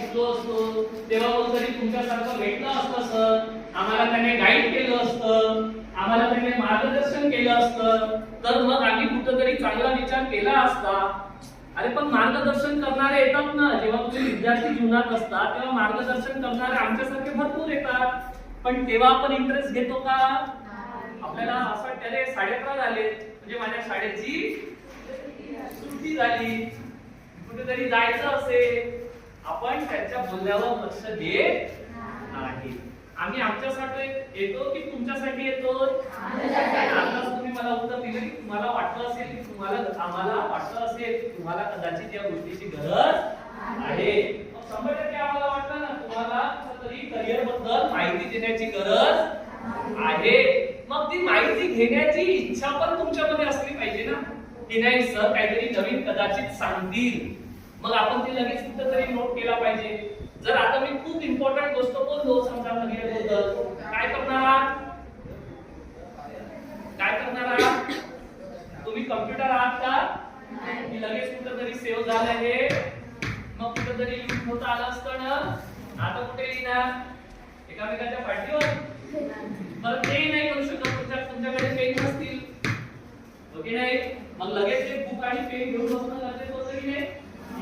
शिकलो असतो तेव्हा कोणतरी तुमच्यासारखं भेटलं असतं सर, आम्हाला त्याने गाईड केलं असतं, आम्हाला त्याने मार्गदर्शन केलं असतं, तर मग आम्ही कुठेतरी चांगला विचार केला असता. अरे पण मार्गदर्शन करणारे येतात ना, जेव्हा तुम्ही विद्यार्थी जीवनात असता तेव्हा मार्गदर्शन करणारे आमच्यासारखे भरपूर येतात, पण तेव्हा आपण इंटरेस्ट घेतो का? आपल्याला असं वाटतं अरे 11:30 झाले म्हणजे माझ्या शाळेची सुट्टी झाली, कुठेतरी जायचं असेल, आपण त्यांच्या बोलण्यावर लक्ष देत नाही. आम्ही आमच्यासाठी येतो की तुमच्यासाठी येतो? आताच तुम्ही मला उत्तर दिले की तुम्हाला वाटलं असेल की आम्हाला वाटलं असेल तुम्हाला कदाचित या गोष्टीची गरज आहे. 100% आम्हाला वाटलं ना तुम्हाला तरी करिअर बद्दल माहिती देण्याची गरज आहे. मग ती माहिती घेण्याची इच्छा पण तुमच्यामध्ये असली पाहिजे ना, की नाही सर काहीतरी नवीन कदाचित सांगतील, मग आपण ते लगेच कुठेतरी नोट केला पाहिजे. जर आता मी खूप इम्पॉर्टंट गोष्ट बोललो समजा करिअर बद्दल, काय करणार आहात? काय करणार आहात? तुम्ही कम्प्युटर आहात का? की लगेच कुठेतरी सेव्ह झालं हे, मग कुठेतरी लिहून होता आलं असतं ना, आता कुठे लिहिणार? एकामेकाच्या पाठीवर? बरं तेही नाही करू शकत, तुमच्याकडे पेन नसतील, ओके नाही, मग लगेच ते बुक आणि पेन घेऊन बसणं गरजेचं होतं की नाही?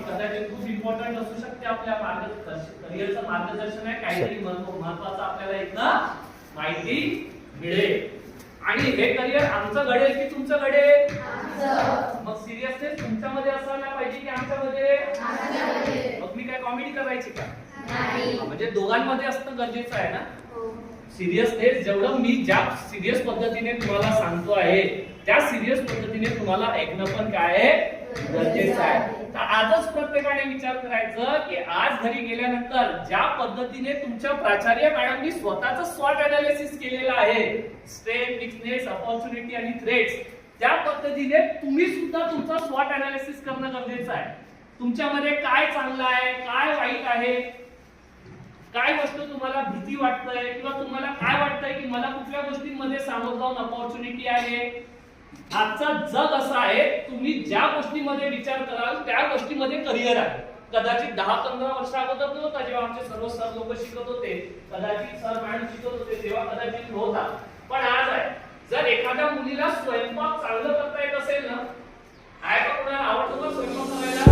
कदाचित खूप इम्पॉर्टंट असू शकते आपल्या करिअरचं मार्गदर्शन आहे, काहीतरी महत्त्वाचं आपल्याला इथं माहिती मिळेल. आणि हे करिअर आमचं घडेल की तुमचं घडेल? मग सिरियसनेस तुमच्यामध्ये असायला पाहिजे की आमच्यामध्ये? मग मी काय कॉमेडी करायची का? म्हणजे दोघांमध्ये असणं गरजेचं आहे ना. सिरियसनेस जेवढं मी ज्या सिरियस पद्धतीने तुम्हाला सांगतो आहे त्या सिरियस पद्धतीने तुम्हाला ऐकणं पण काय आहे गरजेचं आहे. तर आजच प्रत्येकाने विचार करायचं की आज घरी गेल्यानंतर ज्या पद्धतीने तुमच्या प्राचार्य मॅडमनी स्वतःचं स्वॉट अनालिसिस केलेलं आहे, स्ट्रेंथ, वीकनेस, अपॉर्च्युनिटी आणि थ्रेट्स, त्या पद्धतीने तुम्ही सुद्धा तुमचा स्वॉट अनालिसिस करणं गरजेचं आहे. तुमच्यामध्ये काय चांगलं आहे, काय वाईट आहे, काय गोष्ट तुम्हाला भीती वाटतंय किंवा तुम्हाला काय वाटतंय की मला कुठल्या गोष्टींमध्ये सामोरं जाऊन अपॉर्च्युनिटी आहे. आजचा जग असं आहे, तुम्ही ज्या गोष्टीमध्ये विचार कराल त्या गोष्टीमध्ये करिअर आहे. कदाचित 10-15 वर्ष अगोदर नव्हता, जेव्हा आमचे सर्व सर लोक शिकत होते, कदाचित सर मॅडम शिकत होते तेव्हा कदाचित नव्हता, पण आज आहे. जर एखाद्या मुलीला स्वयंपाक चांगलं करता येत असेल ना, आहे का कोणाला आवडतो का स्वयंपाक करायला?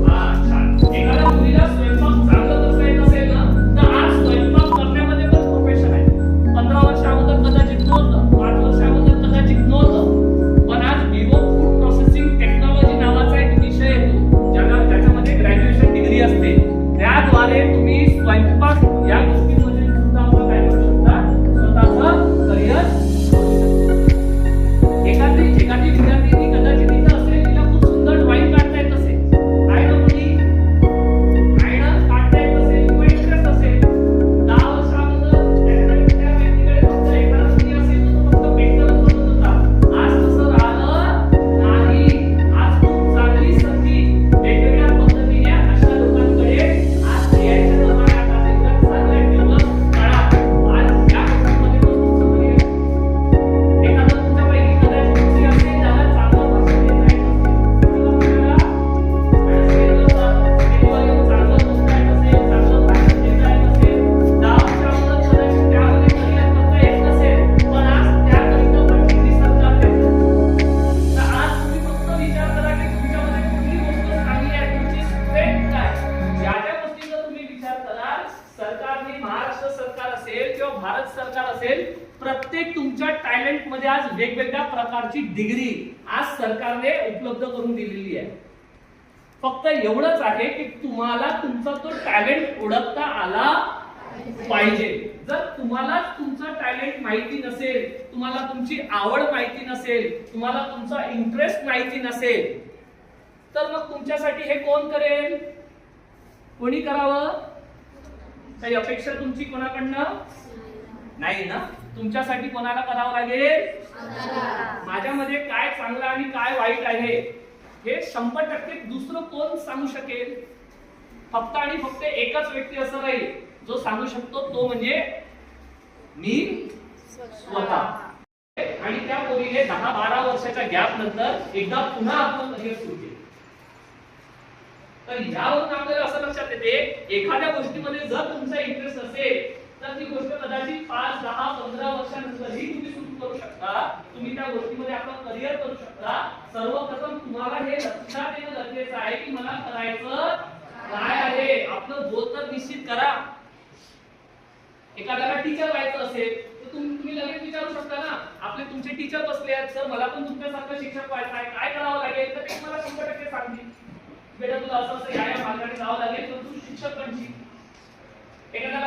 हा छान. एखाद्या मुलीला स्वयंपाक चांगलं करता येत असेल ना, तर आज स्वयंपाक करण्यामध्ये पण प्रोफेशन आहे. 15 वर्ष अगोदर कदाचित नव्हतं, 5 वर्ष अगोदर कदाचित नव्हतं, पण आज विवो फूड प्रोसेसिंग टेक्नॉलॉजी नावाचा एक विषय येतो ज्याच्यामध्ये ग्रॅज्युएशन डिग्री असते. त्याद्वारे तुम्ही स्वयंपाक या गोष्टीमध्ये सुद्धा आपण काय करू शकता, स्वतःचं करिअर करू शकता. एखादी विद्यार्थी कदाचित इथं असेल, तिला खूप सुंदर ड्रॉइंग काढता येत असेल, आहे ना मुली? आहे ना? काढता येत असेल किंवा इंटरेस्ट असेल. 10 वर्ष अगोदर त्या व्यक्तीकडे फक्त एखादा मुली असेल तर तो फक्त पेंट करत बसत होता. आज तसं राहिलं नाही. आज खूप चांगली संधी वेगवेगळ्या पद्धतीने अशा लोकांकडे आज यायच्या जमान्यात आज एकदम चांगल्या डेव्हलप काळात आज या गोष्टीमध्ये पण तुमचं करिअर. एखादा तुमच्यापैकी कदाचित मुली असेल ज्याला चांगलं भाषण देता येत असेल, किंवा आपल्याला चांगलं बोलता येत असेल, चांगलं भाषण देता येत असेल, 10 वर्षांवर कदाचित त्यामध्ये करिअर करता येत नसेल, पण आज त्याकरिता पण डिग्री सरकार देतं. तर आज तुम्ही फक्त विचार करा की तुमच्यामध्ये कुठली गोष्ट चांगली आहे, तुमची स्ट्रेंथ काय. ज्या ज्या गोष्टींचा तुम्ही विचार कराल, सरकारने, महाराष्ट्र सरकार असेल किंवा भारत सरकार असेल, प्रत्येक तुमच्या टॅलेंट मध्ये आज वेगवेगळ्या प्रकारची डिग्री आज सरकारने उपलब्ध करून दिलेली आहे. फक्त एवढंच आहे की तुम्हाला तुमचा तो टॅलेंट ओळखता आला पाहिजे. जर तुम्हाला तुमचं टॅलेंट माहिती नसेल, तुम्हाला तुमची आवड माहिती नसेल, तुम्हाला तुमचा इंटरेस्ट माहिती नसेल, तर मग तुमच्यासाठी हे कोण करेल? कोणी करावं? काही अपेक्षा तुमची कोणाकडनं नाही ना. तुमच्यासाठी कोणाला करावं लागेल? माझ्यामध्ये काय चांगलं आणि काय वाईट आहे हे 100% दुसरं कोण सांगू शकेल? फक्त आणि फक्त एकच व्यक्ती असं राहील जो सांगू शकतो, तो म्हणजे मी स्वतः. आणि त्या पोरीने 10-12 वर्षाच्या गॅप नंतर एकदा पुन्हा आपलं करिअर सुरू केलं. तर यावरून आपल्याला असं लक्षात येते एखाद्या गोष्टीमध्ये जर तुमचा इंटरेस्ट असेल तर ती गोष्ट कदाचित 5, 10, 15 वर्षानंतरही तुम्ही सुरू करू शकता. तुम्ही त्या गोष्टीमध्ये आपलं करिअर करू शकता. सर्वप्रथम तुम्हाला हे लक्षात येणं गरजेचं आहे की मला करायचं काय आहे. आपलं गोल तर निश्चित करा. एखाद्याला टीचर व्हायचं असेल तर तुम्ही लगेच विचारू शकता ना, आपले तुमचे टीचर बसले आहेत, सर मला पण तुमच्यासारखं शिक्षक व्हायचं आहे, काय करावं लागेल. तर ते तुम्हाला 100% सांगतील, बेटा तुला असं असं या मार्गाने जावं लागेल तर तू शिक्षक बनशील. एखाद्याला